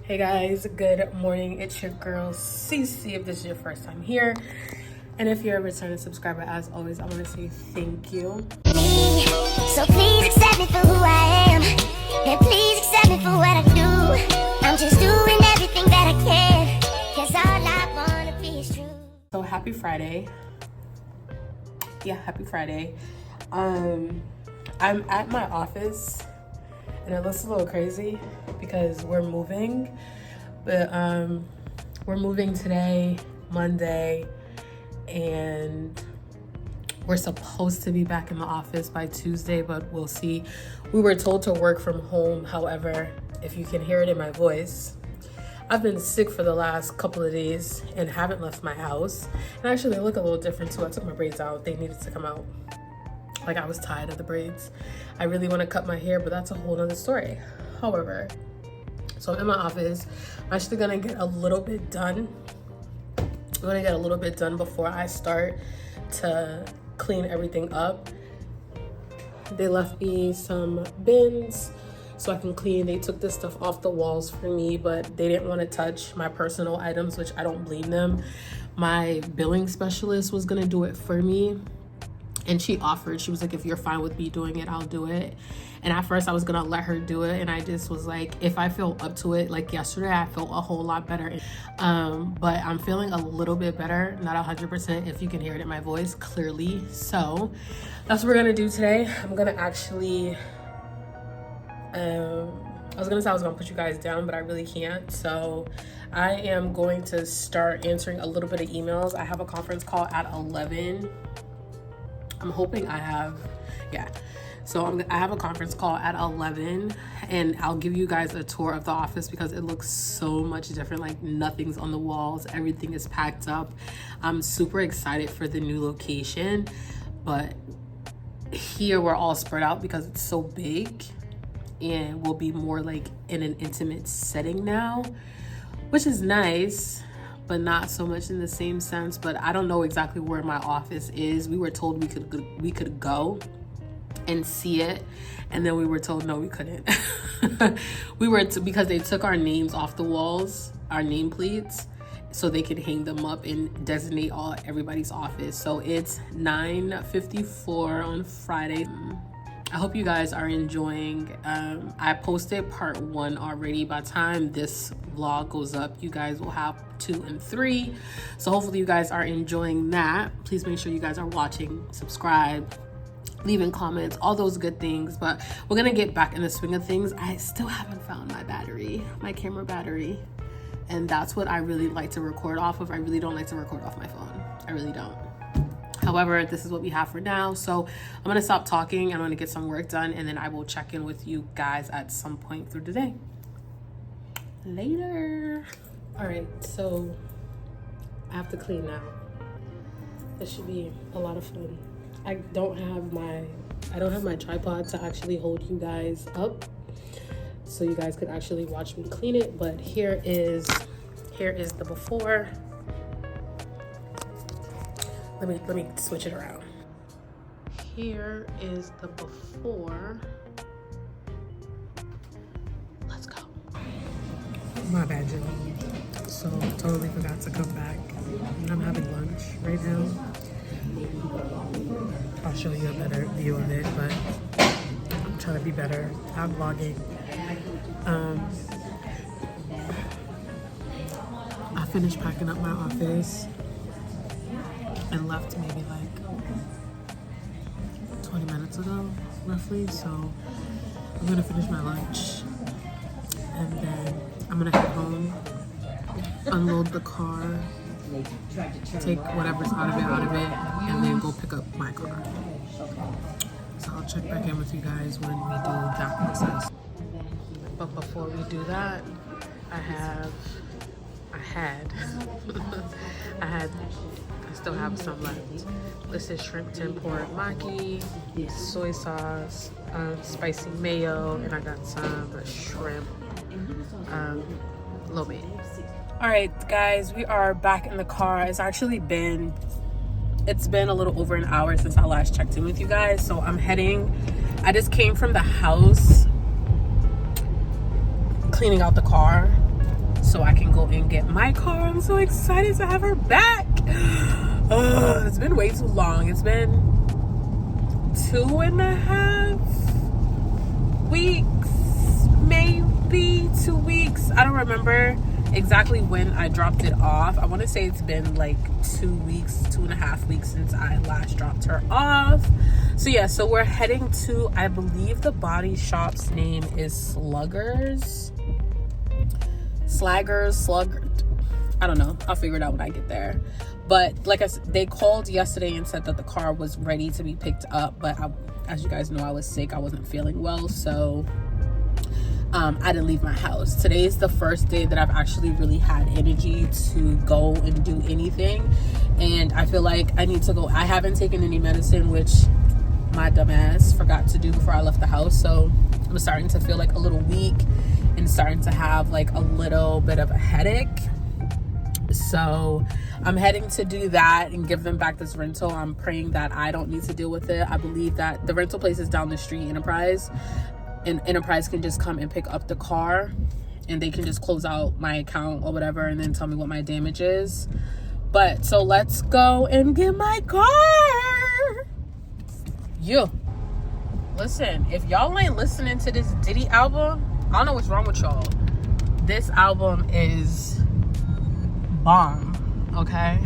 Hey guys, good morning. It's your girl Cece. If this is your first time here, and if you're a returning subscriber, as always, I want to say thank you. So please accept me for who I am, and please accept me for what I do. I'm just doing everything that I can, 'cause all I wanna be is true. So happy Friday. Yeah, happy Friday. I'm at my office and it looks a little crazy because we're moving, but we're moving today, Monday, and we're supposed to be back in the office by Tuesday, but we'll see. We were told to work from home. However, if you can hear it in my voice, I've been sick for the last couple of days and haven't left my house. And actually, they look a little different too. I took my braids out. They needed to come out. Like, I was tired of the braids. I really want to cut my hair, but that's a whole nother story. However, so I'm in my office. I'm actually gonna get a little bit done. I'm gonna get a little bit done before I start to clean everything up. They left me some bins so I can clean. They took this stuff off the walls for me, but they didn't want to touch my personal items, which I don't blame them. My billing specialist was gonna do it for me, and she offered. She was like, if you're fine with me doing it, I'll do it. And at first I was gonna let her do it, and I just was like, if I feel up to it. Like yesterday I felt a whole lot better, but I'm feeling a little bit better, not 100%, if you can hear it in my voice clearly. So that's what we're gonna do today. I'm gonna actually I was gonna say I was gonna put you guys down, but I really can't. So I am going to start answering a little bit of emails. I have a conference call at 11. I'm hoping I have, yeah. So I have a conference call at 11, and I'll give you guys a tour of the office because it looks so much different. Like, nothing's on the walls, everything is packed up. I'm super excited for the new location, but here we're all spread out because it's so big, and we'll be more like in an intimate setting now, which is nice, but not so much in the same sense. But I don't know exactly where my office is. We were told we could go and see it, and then we were told no, we couldn't. Because they took our names off the walls, our nameplates, so they could hang them up and designate everybody's office. So it's 9:54 on Friday. I hope you guys are enjoying. I posted part 1 already. By the time this vlog goes up, you guys will have 2 and 3. So hopefully you guys are enjoying that. Please make sure you guys are watching, subscribe, leaving comments, all those good things. But we're gonna get back in the swing of things. I still haven't found my camera battery. And that's what I really like to record off of. I really don't like to record off my phone. I really don't. However, this is what we have for now. So I'm gonna stop talking. I'm gonna get some work done, and then I will check in with you guys at some point through the day. Later. All right, so I have to clean now. This should be a lot of fun. I don't have my tripod to actually hold you guys up, so you guys could actually watch me clean it. But here is the before. Let me switch it around. Here is the before. Let's go. My bad, Jill. So totally forgot to come back. I'm having lunch right now. I'll show you a better view of it, but I'm trying to be better. I'm vlogging. I finished packing up my office and left maybe like 20 minutes ago, roughly. So I'm gonna finish my lunch, and then I'm gonna head home, unload the car, take whatever's out of it, and then go pick up my car. So I'll check back in with you guys when we do that process. But before we do that, I still have some left. This is shrimp tempura maki, soy sauce, spicy mayo, and I got some shrimp lo mein. All right, guys, we are back in the car. It's been a little over an hour since I last checked in with you guys. So I just came from the house cleaning out the car, so I can go and get my car. I'm so excited to have her back. It's been way too long. It's been 2.5 weeks, maybe 2 weeks. I don't remember exactly when I dropped it off. I want to say it's been like 2 weeks, 2.5 weeks since I last dropped her off. So yeah, so we're heading to, I believe the body shop's name is Sluggers. I don't know. I'll figure it out when I get there. But like I said, they called yesterday and said that the car was ready to be picked up. But as you guys know, I was sick. I wasn't feeling well. So I didn't leave my house. Today is the first day that I've actually really had energy to go and do anything. And I feel like I need to go. I haven't taken any medicine, which my dumbass forgot to do before I left the house. So I'm starting to feel like a little weak and starting to have like a little bit of a headache. So I'm heading to do that and give them back this rental. I'm praying that I don't need to deal with it. I believe that the rental place is down the street, Enterprise, and Enterprise can just come and pick up the car and they can just close out my account or whatever and then tell me what my damage is. But so let's go and get my car. Yeah. Listen, if y'all ain't listening to this Diddy album, I don't know what's wrong with y'all. This album is bomb, okay?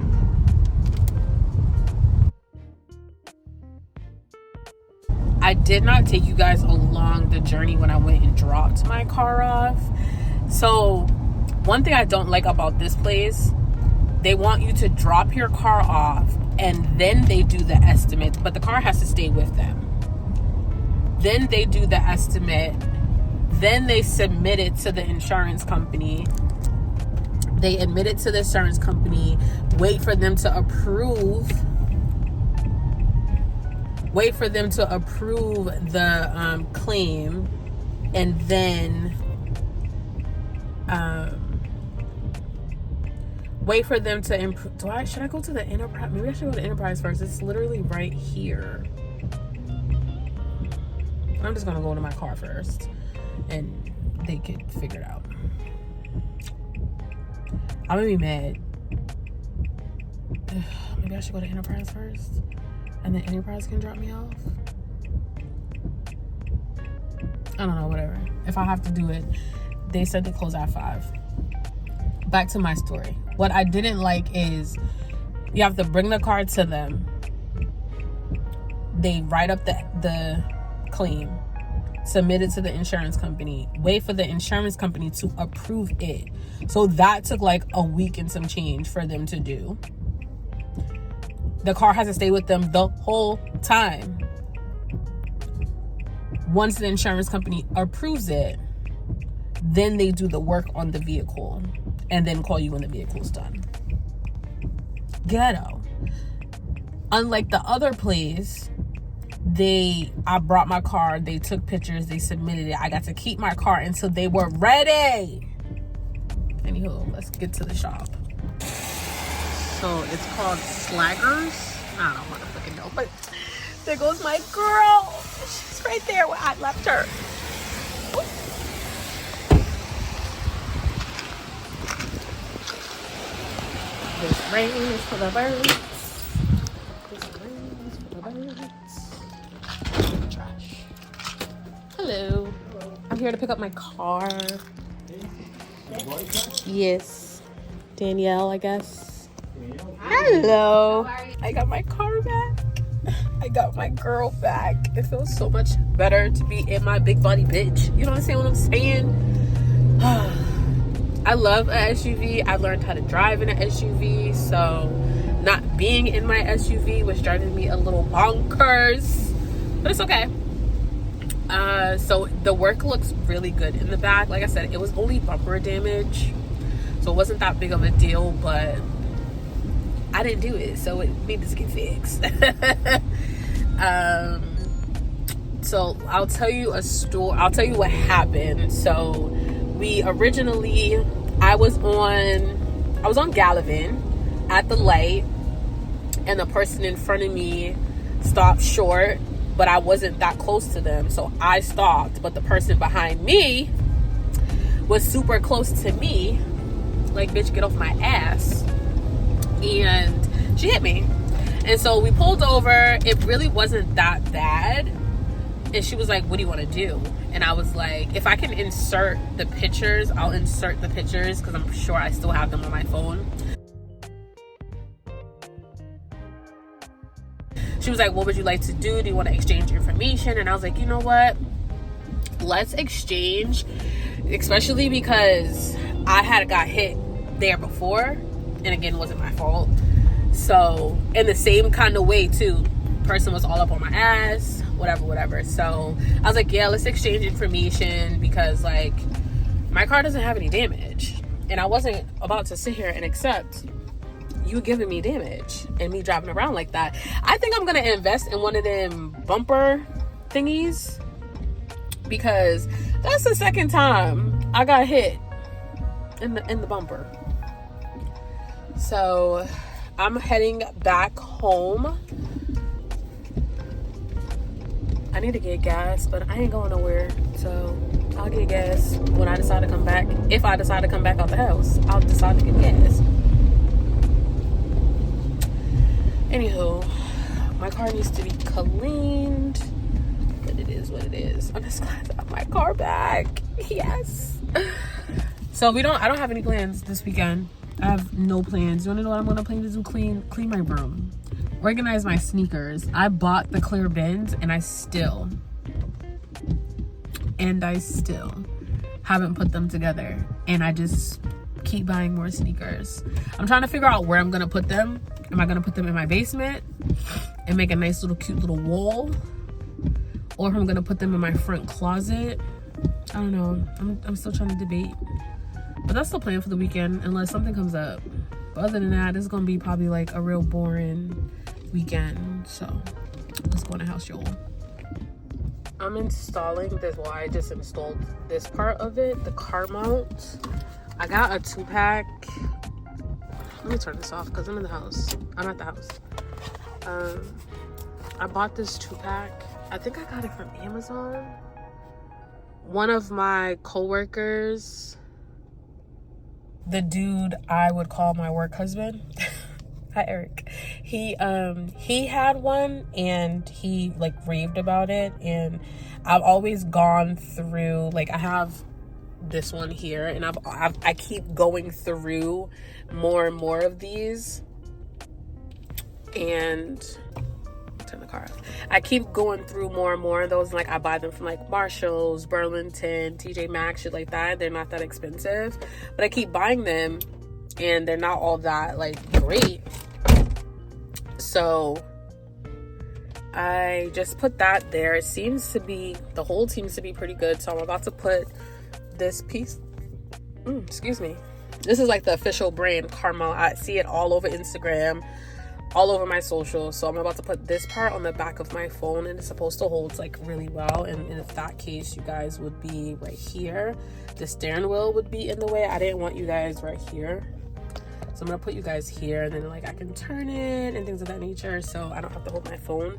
I did not take you guys along the journey when I went and dropped my car off. So one thing I don't like about this place, they want you to drop your car off and then they do the estimate, but the car has to stay with them. Then they do the estimate, then they submit it to the insurance company. They admit it to the insurance company, wait for them to approve the claim, and then wait for them to improve. Should I go to the Enterprise? Maybe I should go to Enterprise first. It's literally right here. I'm just gonna go to my car first and they could figure it out. I'm gonna be mad. Maybe I should go to Enterprise first and then Enterprise can drop me off. I don't know, whatever. If I have to do it, they said they close at 5. Back to my story. What I didn't like is you have to bring the car to them. They write up the claim, submit it to the insurance company, wait for the insurance company to approve it. So that took like a week and some change for them to do. The car has to stay with them the whole time. Once the insurance company approves it, then they do the work on the vehicle and then call you when the vehicle's done. Ghetto. Unlike the other place, I brought my car, they took pictures, they submitted it. I got to keep my car until they were ready. Anywho, let's get to the shop. So it's called Slaggers. I don't want to fucking know, but there goes my girl. She's right there where I left her. This rain is for the birds. This rain is for the birds. Trash. Hello. I'm here to pick up my car. Yes. Danielle, I guess. Hello. I got my car back. I got my girl back. It feels so much better to be in my big body bitch. You know what I'm saying? I love an SUV. I learned how to drive in an SUV, so not being in my SUV was driving me a little bonkers, but it's okay. So the work looks really good in the back. Like I said, it was only bumper damage, so it wasn't that big of a deal, but I didn't do it, so it needed to get fixed. So I'll tell you a story. I'll tell you what happened. So I was on Gallivan at the light, and the person in front of me stopped short, but I wasn't that close to them, so I stopped. But the person behind me was super close to me, like, bitch, get off my ass. And she hit me. And so we pulled over. It really wasn't that bad. And she was like, what do you want to do? And I was like, if I can insert the pictures, I'll insert the pictures, because I'm sure I still have them on my phone. She was like, what would you like to do? Do you want to exchange information? And I was like, you know what? Let's exchange, especially because I had got hit there before. And again, it wasn't my fault. So, in the same kind of way, too. Person was all up on my ass, whatever. So I was like, yeah, let's exchange information, because like my car doesn't have any damage, and I wasn't about to sit here and accept you giving me damage and me driving around like that. I think I'm gonna invest in one of them bumper thingies, because that's the second time I got hit in the bumper. So I'm heading back home. I need to get gas, but I ain't going nowhere. So I'll get gas when I decide to come back. If I decide to come back out the house, I'll decide to get gas. Anywho, my car needs to be cleaned. But it is what it is. I'm just glad to have my car back. Yes. So I don't have any plans this weekend. I have no plans. You wanna know what I'm gonna plan to do? Clean my room. Organize my sneakers. I bought the clear bins, and I still haven't put them together, and I just keep buying more sneakers. I'm trying to figure out where I'm gonna put them. Am I gonna put them in my basement and make a nice little cute little wall, or if I'm gonna put them in my front closet? I don't know. I'm still trying to debate, but that's the plan for the weekend, unless something comes up. But other than that, it's gonna be probably like a real boring weekend. So let's go in the house, y'all. I'm installing this. Well, I just installed this part of it, the car mount. I got a 2-pack. Let me turn this off because I'm in the house. I'm at the house. I bought this 2-pack. I think I got it from Amazon. One of my coworkers, the dude I would call my work husband, hi Eric, he had one, and he like raved about it. And I've always gone through, like, I have this one here, and I keep going through more and more of these, and turn the car off. I keep going through more and more of those. Like, I buy them from like Marshalls, Burlington, TJ Maxx, shit like that. They're not that expensive, but I keep buying them, and they're not all that like great. So I just put that there. It seems to be, the hold seems to be pretty good. So I'm about to put this piece, excuse me. This is like the official brand, Carmel. I see it all over Instagram, all over my socials. So I'm about to put this part on the back of my phone, and it's supposed to hold like really well. And in that case, you guys would be right here. The steering wheel would be in the way. I didn't want you guys right here. So I'm gonna put you guys here, and then like I can turn it and things of that nature, so I don't have to hold my phone.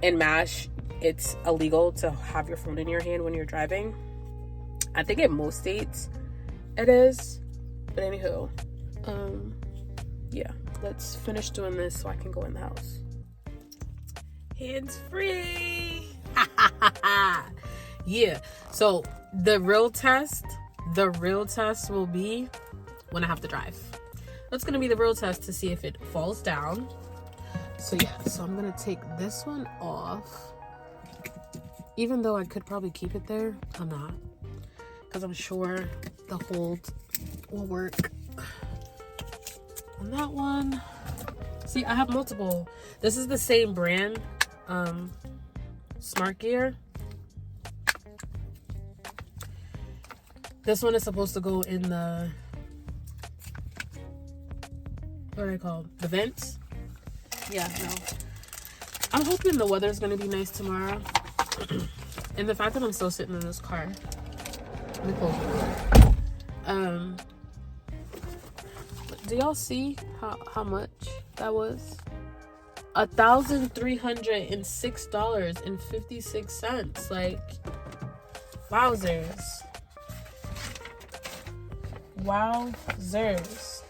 In MASH, it's illegal to have your phone in your hand when you're driving. I think in most states it is. But anywho, yeah, let's finish doing this so I can go in the house. Hands free. Yeah. So the real test will be when I have to drive. That's gonna be the real test to see if it falls down. So yeah, so I'm gonna take this one off. Even though I could probably keep it there, I'm not, because I'm sure the hold will work on that one. See, I have multiple. This is the same brand, Smart Gear. This one is supposed to go in the, what are they called? The vents? Yeah, no. I'm hoping the weather's gonna be nice tomorrow. And the fact that I'm still sitting in this car. Let me close the door. Do y'all see how much that was? $1,306.56. Like, wowzers. Wowzers.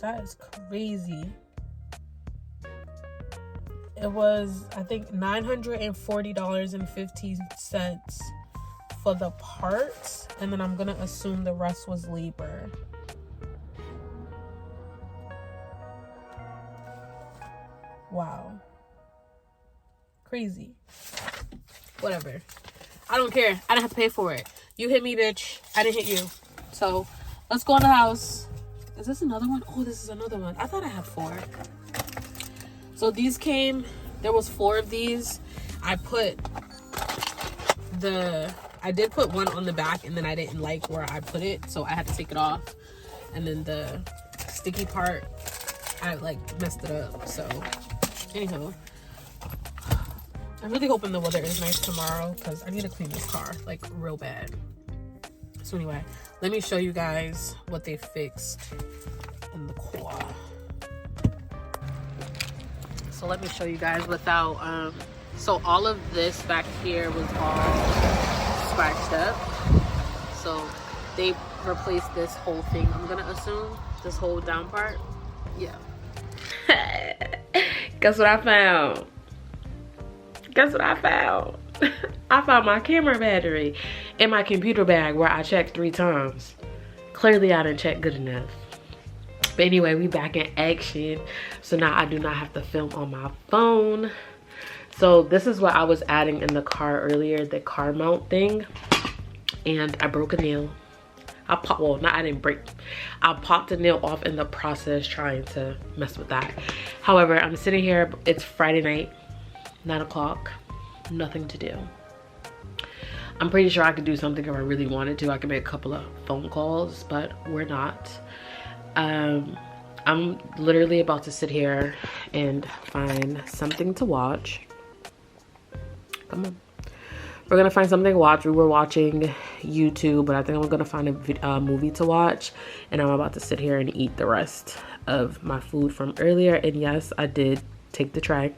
That is crazy. It was, I think, $940.50 for the parts, and then I'm gonna assume the rest was labor. Wow. Crazy. Whatever. I don't care. I didn't have to pay for it. You hit me, bitch. I didn't hit you. So, let's go in the house. Is this another one? Oh, this is another one. I thought I had 4. So these came, there was 4 of these. I did put one on the back, and then I didn't like where I put it, so I had to take it off. And then the sticky part, I like messed it up. So anyhow, I'm really hoping the weather is nice tomorrow, because I need to clean this car like real bad. So anyway, let me show you guys what they fixed in the car. So let me show you guys without, so all of this back here was all scratched up. So they replaced this whole thing, I'm gonna assume, this whole down part. Yeah. Guess what I found? Guess what I found? I found my camera battery in my computer bag where I checked 3 times. Clearly I didn't check good enough. But anyway, we back in action. So now I do not have to film on my phone. So this is what I was adding in the car earlier, the car mount thing. And I broke a nail. I popped a nail off in the process trying to mess with that. However, I'm sitting here, it's Friday night, 9 o'clock, nothing to do. I'm pretty sure I could do something if I really wanted to. I could make a couple of phone calls, but we're not. I'm literally about to sit here and find something to watch. Come on. We're gonna find something to watch. We were watching YouTube, but I think I'm gonna find a movie to watch, and I'm about to sit here and eat the rest of my food from earlier. And yes, I did take the tray.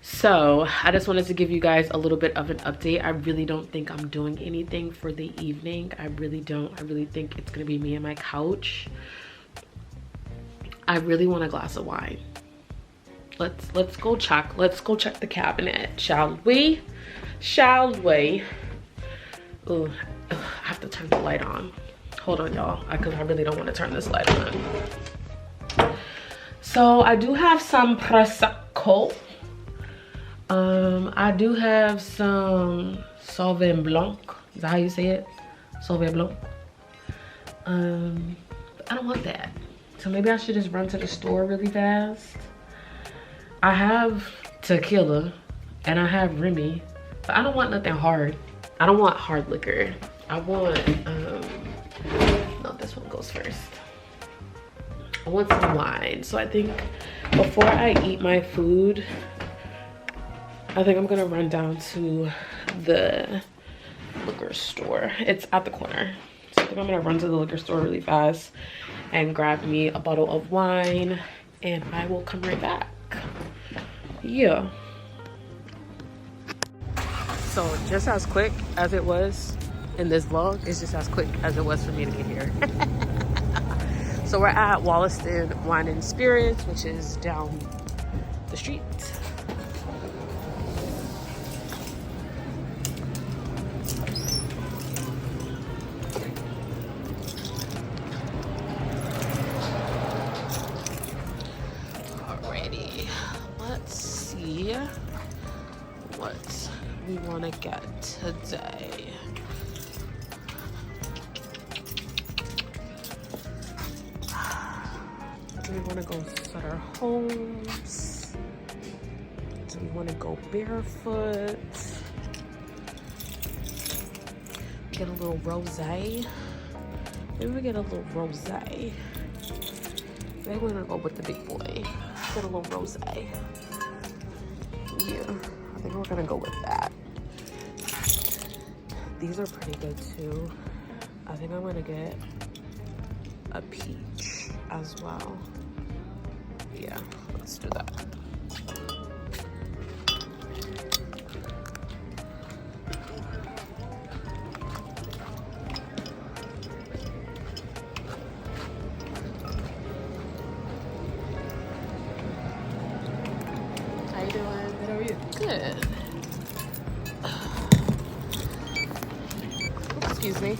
So I just wanted to give you guys a little bit of an update. I really don't think I'm doing anything for the evening. I really don't. I really think it's gonna be me and my couch. I really want a glass of wine. Let's go check the cabinet, shall we? Ooh, I have to turn the light on. Hold on, y'all, because I really don't want to turn this light on. So I do have some Prosecco. I do have some Sauvignon Blanc. Is that how you say it? Sauvignon Blanc. But I don't want that. So maybe I should just run to the store really fast. I have tequila and I have Remy, but I don't want nothing hard. I don't want hard liquor. I want, no, this one goes first. I want some wine. So I think before I eat my food, I think I'm gonna run down to the liquor store. It's at the corner. So I think I'm gonna run to the liquor store really fast and grab me a bottle of wine, and I will come right back. Yeah. So just as quick as it was in this vlog, it's just as quick as it was for me to get here. So we're at Wollaston Wine and Spirits, which is down the street. Alrighty, let's see what we want to get today. Do we want to go Sutter Homes? Do we want to go barefoot? Get a little rosé. Maybe we get a little rosé. Maybe we're gonna go with the big boy. Get a little rosé. Yeah, I think we're gonna go with that. These are pretty good too. I think I'm gonna get a peach. as well. Yeah, let's do that. How you doing? Good, how are you? Good. Excuse me.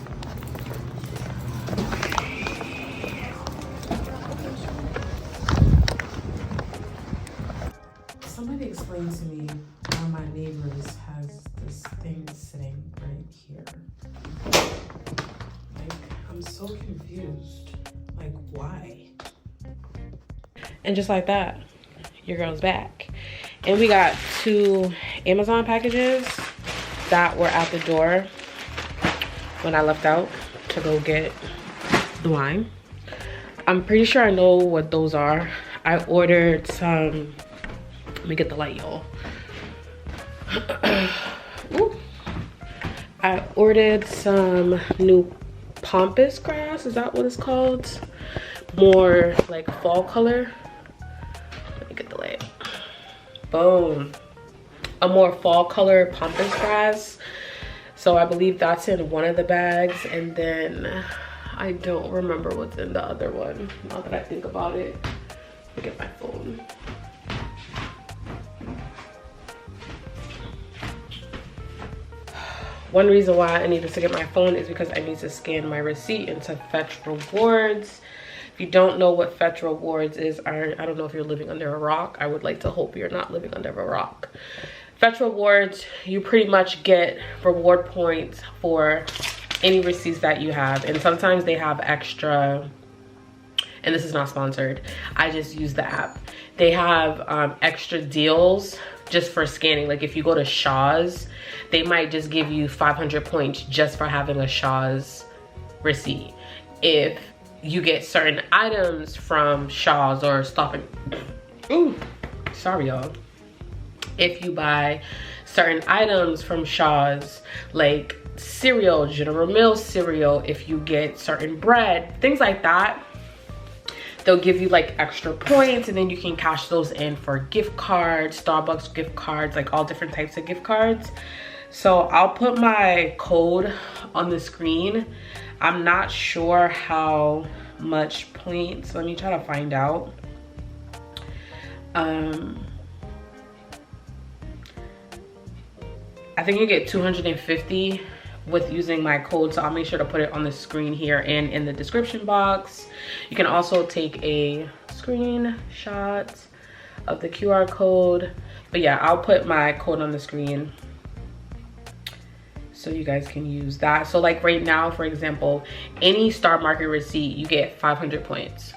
Somebody explain to me one of my neighbors has this thing sitting right here. Like, I'm so confused. Like, why? And just like that, your girl's back. And we got 2 Amazon packages that were at the door when I left out to go get the wine. I'm pretty sure I know what those are. I ordered some, let me get the light, y'all. I ordered some new pampas grass, is that what it's called? More like fall color. Let me get the light. Boom. A more fall color pampas grass. So I believe that's in one of the bags, and then I don't remember what's in the other one, now that I think about it. Let me get my phone. One reason why I needed to get my phone is because I need to scan my receipt into Fetch Rewards. If you don't know what Fetch Rewards is, I don't know if you're living under a rock. I would like to hope you're not living under a rock. Fetch Rewards, you pretty much get reward points for any receipts that you have. And sometimes they have extra, and this is not sponsored, I just use the app. They have extra deals just for scanning. Like if you go to Shaw's, they might just give you 500 points just for having a Shaw's receipt. If you get certain items from Shaw's or Stop and, ooh, sorry y'all. If you buy certain items from Shaw's, like cereal, General Mills cereal, if you get certain bread, things like that, they'll give you like extra points, and then you can cash those in for gift cards, Starbucks gift cards, like all different types of gift cards. So I'll put my code on the screen. I'm not sure how much points. Let me try to find out. I think you get 250 with using my code, so I'll make sure to put it on the screen here and in the description box. You can also take a screenshot of the QR code. But yeah, I'll put my code on the screen so you guys can use that. So like right now, for example, any Star Market receipt, you get 500 points.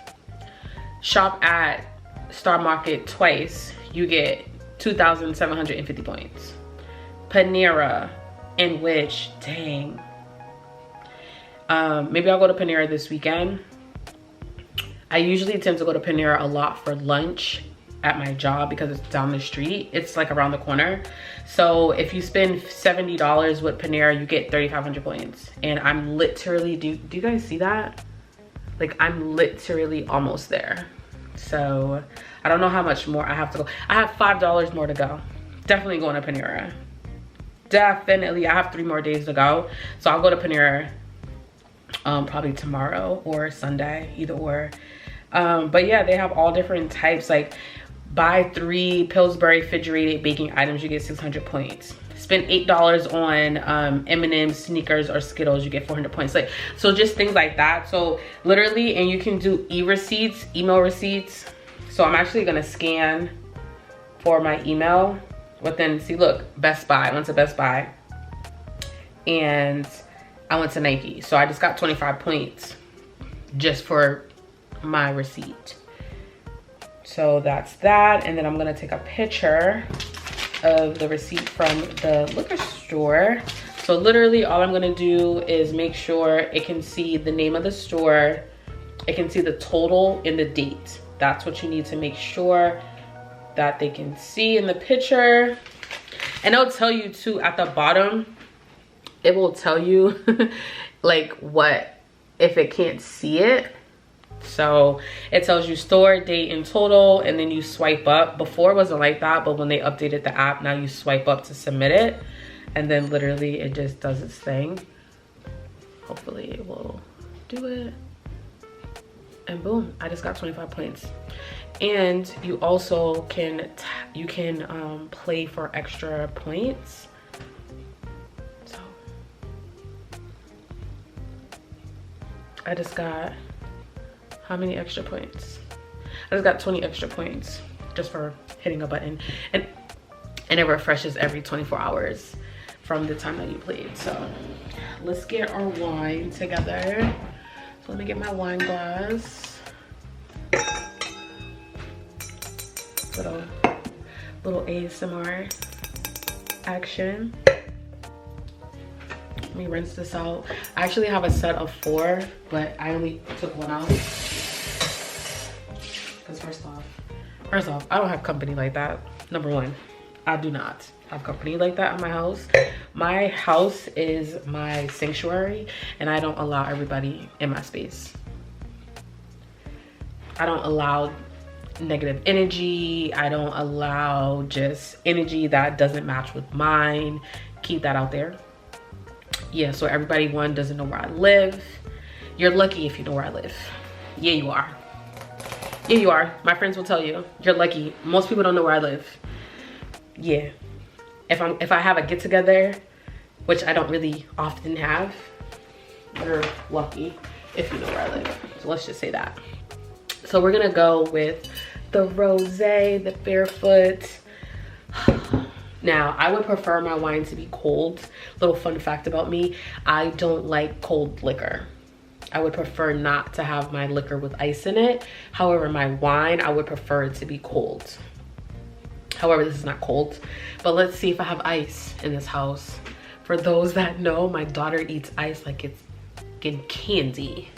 Shop at Star Market twice, you get 2,750 points. Panera, in which, dang, maybe I'll go to Panera this weekend. I usually tend to go to Panera a lot for lunch at my job because it's down the street. It's like around the corner. So if you spend $70 with Panera, you get 3,500 points. And I'm literally, do you guys see that? Like I'm literally almost there. So I don't know how much more I have to go. I have $5 more to go. Definitely going to Panera. Definitely, I have 3 more days to go, so I'll go to Panera probably tomorrow or Sunday, either or. But yeah, they have all different types. Like buy 3 Pillsbury refrigerated baking items, you get 600 points. Spend $8 on M&M's, Snickers, or Skittles, you get 400 points. Like, so just things like that. So literally, and you can do e-receipts, email receipts. So I'm actually gonna scan for my email. But then see, look, Best Buy. I went to Best Buy and I went to Nike. So I just got 25 points just for my receipt. So that's that. And then I'm gonna take a picture of the receipt from the liquor store. So literally all I'm gonna do is make sure it can see the name of the store. It can see the total and the date. That's what you need to make sure that they can see in the picture. And it'll tell you too at the bottom, it will tell you like what, if it can't see it. So it tells you store, date, and total, and then you swipe up. Before it wasn't like that, but when they updated the app, now you swipe up to submit it, and then literally it just does its thing. Hopefully it will do it. And boom, I just got 25 points. And you also can play for extra points. So I just got, how many extra points? I just got 20 extra points just for hitting a button. And it refreshes every 24 hours from the time that you played. So let's get our wine together. So let me get my wine glass. Little ASMR action. Let me rinse this out. I actually have a set of 4, but I only took 1 out. Because first off, I don't have company like that. Number 1, I do not have company like that in my house. My house is my sanctuary, and I don't allow everybody in my space. I don't allow negative energy. I don't allow just energy that doesn't match with mine. Keep that out there. Yeah, so everybody, one, doesn't know where I live. You're lucky if you know where I live. Yeah, you are. Yeah, you are. My friends will tell you, you're lucky. Most people don't know where I live. Yeah. If I have a get together, which I don't really often have, you're lucky if you know where I live. So let's just say that. So we're gonna go with the rosé, the Barefoot. Now, I would prefer my wine to be cold. Little fun fact about me, I don't like cold liquor. I would prefer not to have my liquor with ice in it. However, my wine, I would prefer it to be cold. However, this is not cold, but let's see if I have ice in this house. For those that know, my daughter eats ice like it's candy.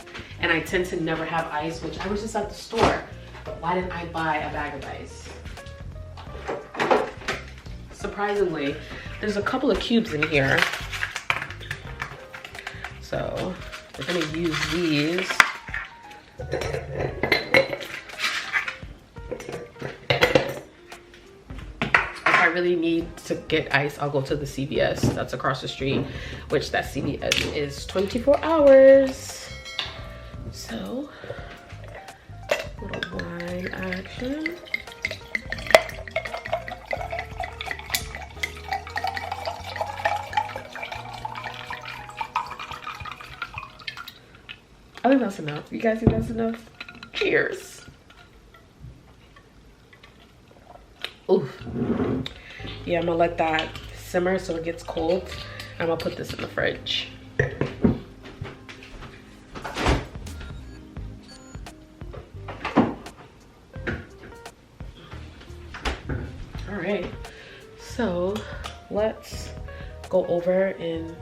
And I tend to never have ice, which I was just at the store. But why didn't I buy a bag of ice? Surprisingly, there's a couple of cubes in here. So we're gonna use these. If I really need to get ice, I'll go to the CVS that's across the street, which that CVS is 24 hours. So, little wine action. I think that's enough. You guys think that's enough? Cheers. Oof. Yeah, I'm gonna let that simmer so it gets cold. I'm gonna put this in the fridge. All right, so let's go over and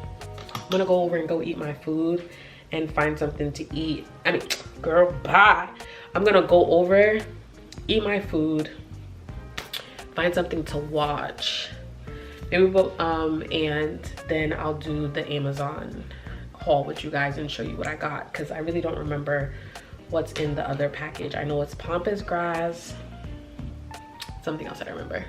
I'm gonna go over and go eat my food and find something to eat. I mean, girl, bye. I'm gonna go over, eat my food, find something to watch. Maybe we'll, and then I'll do the Amazon haul with you guys and show you what I got, because I really don't remember what's in the other package. I know it's pampas grass, something else I don't remember.